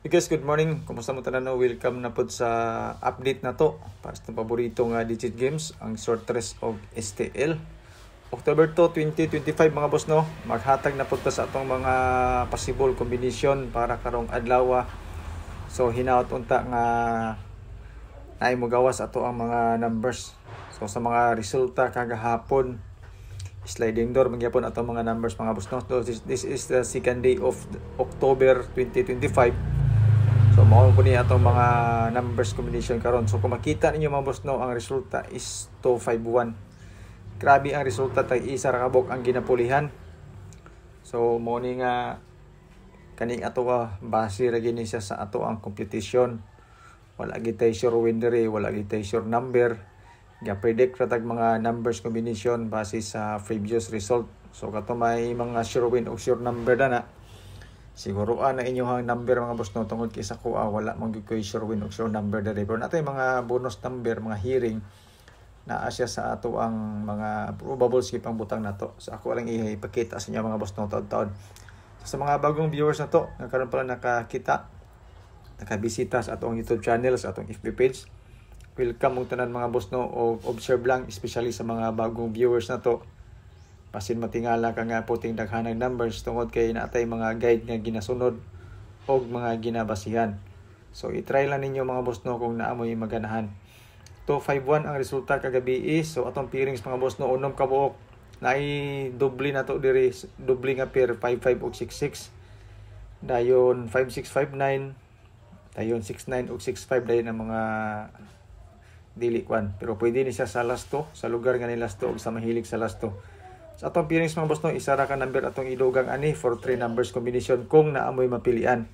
Hey guys, good morning. Kumusta mo tanan? Welcome na po sa update na to para sa paborito nga digit games, ang short race og STL. October 2, 2025 mga boss no. Maghatag na po sa atong mga possible combination para karong adlaw. So hinaot unta nga naay mo gawas ato ang mga numbers. So sa mga resulta kagahapon, sliding door magyapon ato mga numbers mga boss no. So this is the second day of October 2025. So mao ko ni atong mga numbers combination karon. So kung makita ninyo mga boss no, ang resulta is 251. Grabe ang resulta, tay isa ra kabok ang ginapulihan. So mo ni nga kani ato base ra gini siya sa ato ang computation. Wala gitay sure winner, wala gitay sure number. Ga-predict ra tag mga numbers combination base sa previous result. So kato may mga sure win o sure number na siguruan na inyong number mga boss no, tungod kay sa kuha wala man gyud koy sure win o sure number dere. Pero natay mga bonus number, mga hearing na asya sa ato ang mga probable skip ang butang nato. So ako lang ipakita sa inyo mga boss no taon-taon. So, sa mga bagong viewers na to, nagkaroon pala nakabisita sa atong YouTube channel, sa atong FB page, welcome mong tanan mga boss no, o observe lang especially sa mga bagong viewers na to. Pasin matingala ka nga puting daghanang numbers tungod kay natay mga guide nga ginasunod o mga ginabasihan. So i-try lang ninyo mga boss no kung naamoy maganahan. 251 ang resulta kagabi is, so atong pairings mga boss no, unom ka buok naay doble na to diri, doble nga pair 55 ug 66. Dayon 5659, dayon 69 ug 65 dayon ang mga dili kwan. Pero pwede ni siya sa last to, sa lugar nga ni last to ug sa mahilig sa last to. Sa atong pairings mga boss no, isa ra ka number atong idugang ani for 3 numbers combination kung naamoy mapilian.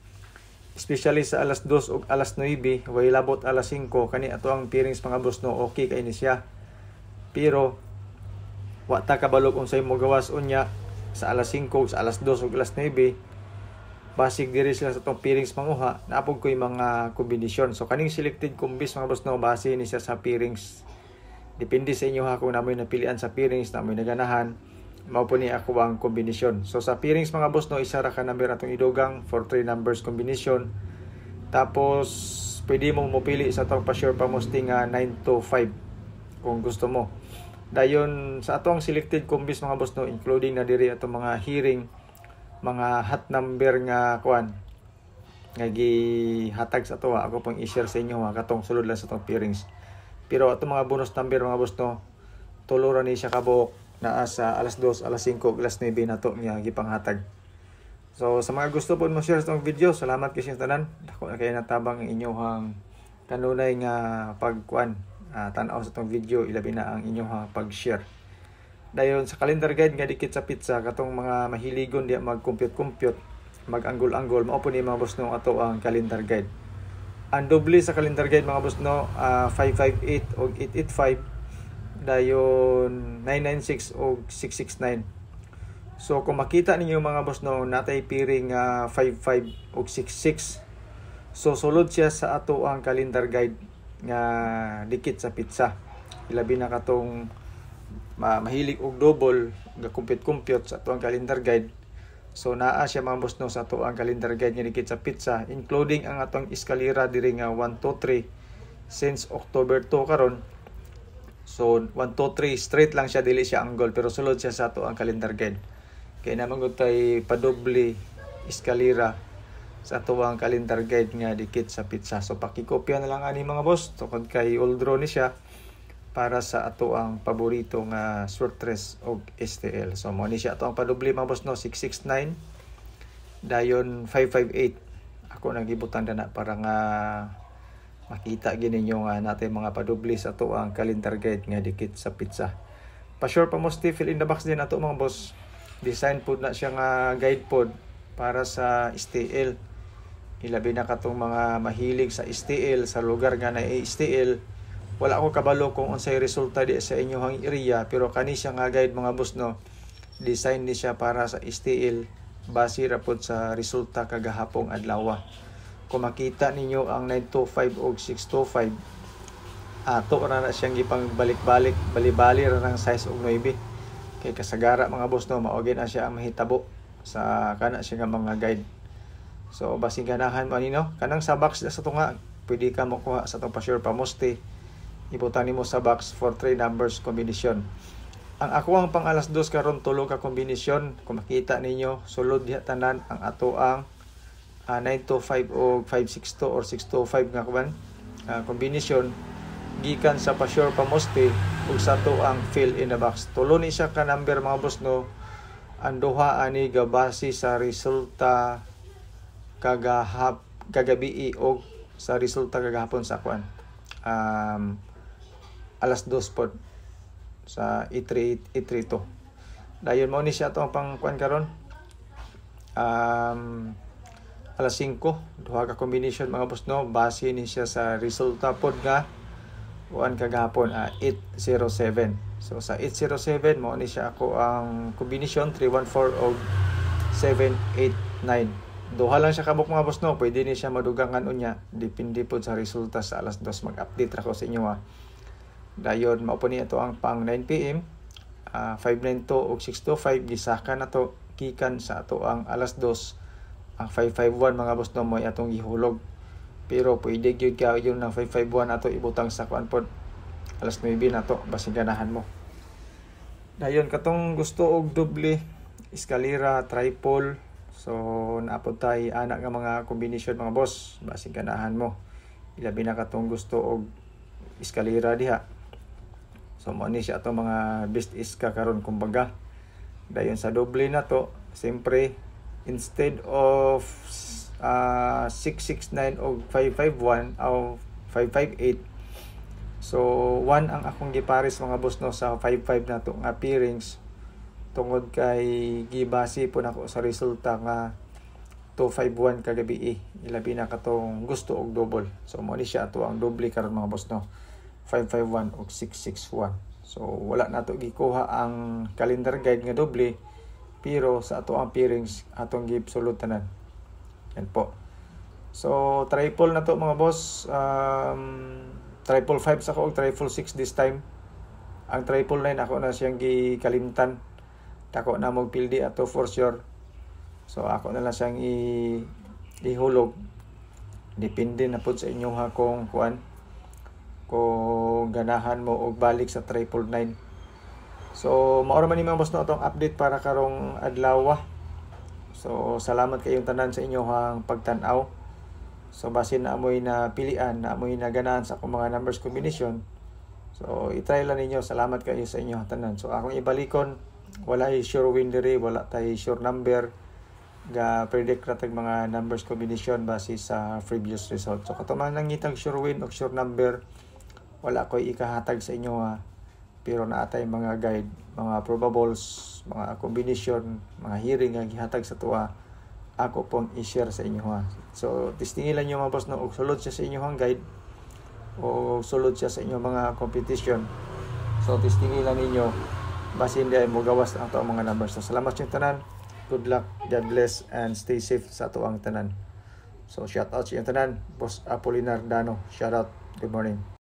Especially sa alas 2 ug alas 9, way labot alas 5, kani ato ang pairings mga boss no, okay kay ni siya. Pero wa ta kabalog unsay mo gawas unya sa alas 5, sa alas 2 ug alas 9. Basic diri sila sa atong pairings manguha, naapog koy mga kombinasyon. So kaning selected combis mga boss no, base ni siya sa pairings. Depende sa inyo ha kung namoy napilian sa pairings, namoy naganahan, mao po ni ako ang kombinasyon. So sa pairings mga boss no, isa ra ka number atong idugang for 3 numbers combination. Tapos pwede mo mopili sa atong pa-sure pamosting 9 to 5 kung gusto mo. Dayon sa atong selected combis mga boss no, including na diri atong mga hearing, mga hot number nga kuan nga gihatag sa ato. Ako pang i-share sa inyo katong sulod lang sa atong pairings. Pero atong mga bonus number mga boss no, tulo ra ni siya kabok naa sa alas 2, alas 5, alas 9 na to niya gipanghatag. So sa mga gusto po mo share sa itong video, salamat kasi sa tanan. Ako na kayo natabang ang inyong kanunay nga pagkuan, tanaw sa itong video, ilabi na ang inyong pag-share. Dayon sa calendar guide nga dikit sa pizza, katong mga mahiligon diya mag-compute, mag-anggol-anggol, mao po ni mga boss no ato ang calendar guide. Ang doble sa calendar guide mga boss no, 558 o 885, dayon 996 o 669. So kung makita ninyo mga boss no, natay piring 55 o 66. So sulod siya sa ato ang calendar guide nga dikit sa pizza. Ilabi na katong mahilig og double nga compute sa ato ang calendar guide. So naa siya mga boss no sa ato ang calendar guide nga dikit sa pizza, including ang atong eskalera diri nga 1 2 3 since October 2 karon. So 1 2 3 straight lang siya, dili siya angle, pero sulod siya sa ato ang calendar guide. Kaya naman gud tay padoble eskalera sa ato ang calendar guide nga dikit sa pizza. So pakikopya na lang ani mga boss, tukod kay old draw ni siya para sa ato ang paborito nga short race og STL. So mo ni siya ato ang padoble mga boss no, 669 dayon 558. Ako nagibutang dana para nga makita gini nyo natin mga padoble sa ato ang calendar guide nga dikit sa pizza. Pa-sure pa mo fill in the box din ato mga boss. Design pod na siya nga guide pod para sa STL. Ilabi na katong mga mahilig sa STL, sa lugar nga na STL. Wala ako kabalo kung unsay resulta di sa inyong area, pero kani siya nga guide mga boss no, design ni siya para sa STL, base ra pod sa resulta kagahapong adlaw. Kung makita ninyo ang 925 o 625, ato na siyang gipang balik-balik, bali-bali ra ng size og 9. Kay kasagara mga boss no, maogi na siya ang mahitabo sa kana siya nga mga guide. So basing ganahan mo nino kanang sa box sa to nga pwede ka makuha sa tong pa-sure pamoste. Ibutang nimo sa box for 3 numbers combination. Ang ako ang pang alas 2 karon tulo ka kombinasyon. Kung makita ninyo sulod diha tanan ang ato ang 925 o 562 or 625 nga kuan kombinasyon gikan sa pa-sure pamoste ug sa to ang fill in the box. Tulo ni siya ka number mga boss no. Ang duha ani gabase sa resulta kagabi o sa resulta kagahapon sa kuan alas 2 pod sa E3 to. Dayon mo ni siya to ang pang kuan karon alas 5 duha ka combination mga boss no, base ni siya sa resulta pod nga kuan kagahapon 807. So sa 807 mo ni siya ako ang combination 314 o 789. Duha lang siya kabuk mga boss no, pwede ni siya madugangan unya depende pod sa resulta sa alas 2 mag-update ra ko sa inyo Dayon mao po ni ato ang pang 9 PM 592 ug 625 gisakan nato gikan sa ato ang alas 2 ang 551 mga boss no mo atong gihulog. Pero pwede gyud ka yun ng 551 ato ibutang sa kuan pod alas 9 nato basig ganahan mo. Dayon katong gusto og doble eskalera triple so naapod tay ana nga mga combination mga boss basig ganahan mo. Ilabi na katong gusto og eskalera diha. So mo ni siya atong mga best iska karon kumbaga. Dayon sa doble na to siyempre instead of 669 o 551 o 558 so 1 ang akong gipares mga boss no sa 55 na to nga pairings tungod kay gibase po nako sa resulta nga 251 kagabi ilabi na katong gusto og double. So mo ni siya ato ang doble karon mga boss no 551 o 661. So wala na to gikuha ang calendar guide nga doble pero sa ato ang pairings atong gisulod tanan. Yan po. So triple na to mga boss. Triple 5 sa ko og triple 6 this time. Ang triple 9 ako na siyang gikalimtan. Tako na mo pildi ato for sure. So ako na lang siyang ihulog. Depende na po sa inyo ha kung kuan kung ganahan mo og balik sa triple 9. So maura man ni mga boss no atong update para karong adlaw. So salamat kayong tanan sa inyong pagtan-aw. So basin na amoy na pilian, na amoy na ganahan sa akong mga numbers combination. So i-try lang ninyo. Salamat kayo sa inyong tanan. So akong ibalikon, wala sure win diri, wala tay sure number ga predict ratag mga numbers combination base sa previous result. So katuman lang ngitag sure win o sure number, wala ko'y ikahatag sa inyo pero naatay mga guide, mga probables, mga combination, mga hearing nga gihatag sa tuwa ako pong i-share sa inyo So testingilan nyo mga boss no, og sulod siya sa inyong guide o sulod siya sa inyong mga competition. So testingilan ninyo basin di ay mo gawas ang to mga numbers. So salamat yung tanan. Good luck, God bless, and stay safe sa to ang tanan. So shout out sa yung tanan, Boss Apolinar Dano. Shout out. Good morning.